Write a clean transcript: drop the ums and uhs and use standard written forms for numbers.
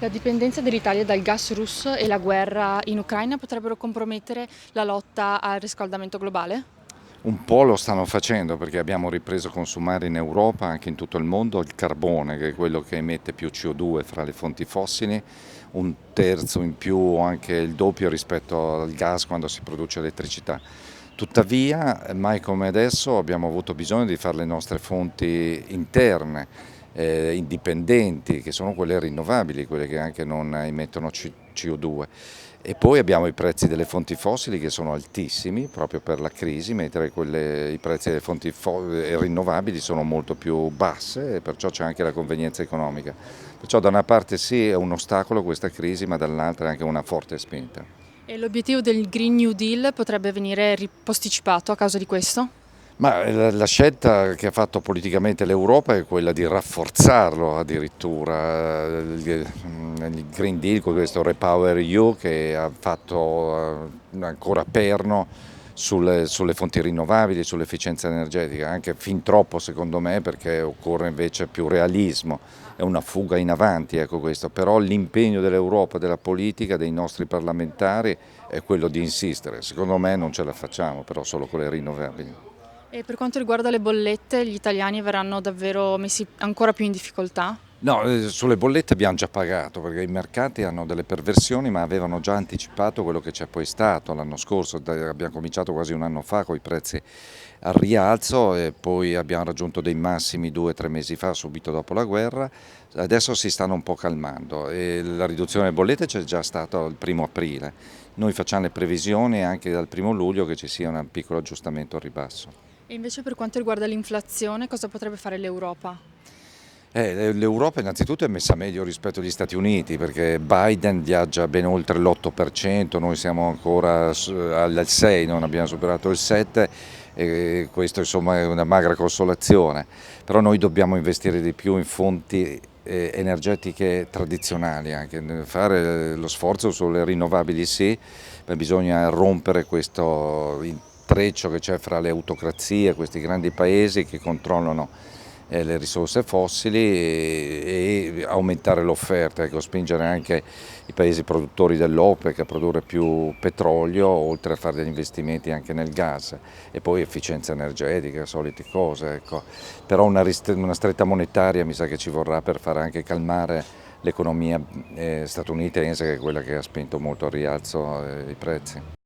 La dipendenza dell'Italia dal gas russo e la guerra in Ucraina potrebbero compromettere la lotta al riscaldamento globale? Un po' lo stanno facendo perché abbiamo ripreso a consumare in Europa, anche in tutto il mondo, il carbone, che è quello che emette più CO2 fra le fonti fossili, un terzo in più o anche il doppio rispetto al gas quando si produce elettricità. Tuttavia, mai come adesso abbiamo avuto bisogno di fare le nostre fonti interne, indipendenti, che sono quelle rinnovabili, quelle che anche non emettono CO2. E poi abbiamo i prezzi delle fonti fossili che sono altissimi proprio per la crisi, mentre i prezzi delle fonti rinnovabili sono molto più basse e perciò c'è anche la convenienza economica. Perciò da una parte sì è un ostacolo questa crisi, ma dall'altra è anche una forte spinta. E l'obiettivo del Green New Deal potrebbe venire posticipato a causa di questo? Ma la scelta che ha fatto politicamente l'Europa è quella di rafforzarlo addirittura, il Green Deal con questo Repower EU che ha fatto ancora perno sulle fonti rinnovabili, sull'efficienza energetica, anche fin troppo secondo me perché occorre invece più realismo, è una fuga in avanti, ecco questo, però l'impegno dell'Europa, della politica, dei nostri parlamentari è quello di insistere, secondo me non ce la facciamo però solo con le rinnovabili. E per quanto riguarda le bollette, gli italiani verranno davvero messi ancora più in difficoltà? No, sulle bollette abbiamo già pagato perché i mercati hanno delle perversioni ma avevano già anticipato quello che c'è poi stato l'anno scorso, abbiamo cominciato quasi un anno fa con i prezzi al rialzo e poi abbiamo raggiunto dei massimi 2 o 3 mesi fa subito dopo la guerra, adesso si stanno un po' calmando e la riduzione delle bollette c'è già stata il 1° aprile, noi facciamo le previsioni anche dal 1° luglio che ci sia un piccolo aggiustamento al ribasso. E invece per quanto riguarda l'inflazione, cosa potrebbe fare l'Europa? L'Europa innanzitutto è messa meglio rispetto agli Stati Uniti perché Biden viaggia ben oltre l'8%, noi siamo ancora al 6%, non abbiamo superato il 7% e questo insomma è una magra consolazione, però noi dobbiamo investire di più in fonti energetiche tradizionali, anche fare lo sforzo sulle rinnovabili sì, ma bisogna rompere questo intreccio che c'è fra le autocrazie, questi grandi paesi che controllano le risorse fossili e aumentare l'offerta, ecco, spingere anche i paesi produttori dell'OPEC a produrre più petrolio, oltre a fare degli investimenti anche nel gas e poi efficienza energetica, solite cose. Ecco. Però una stretta monetaria mi sa che ci vorrà per fare anche calmare l'economia statunitense che è quella che ha spinto molto al rialzo i prezzi.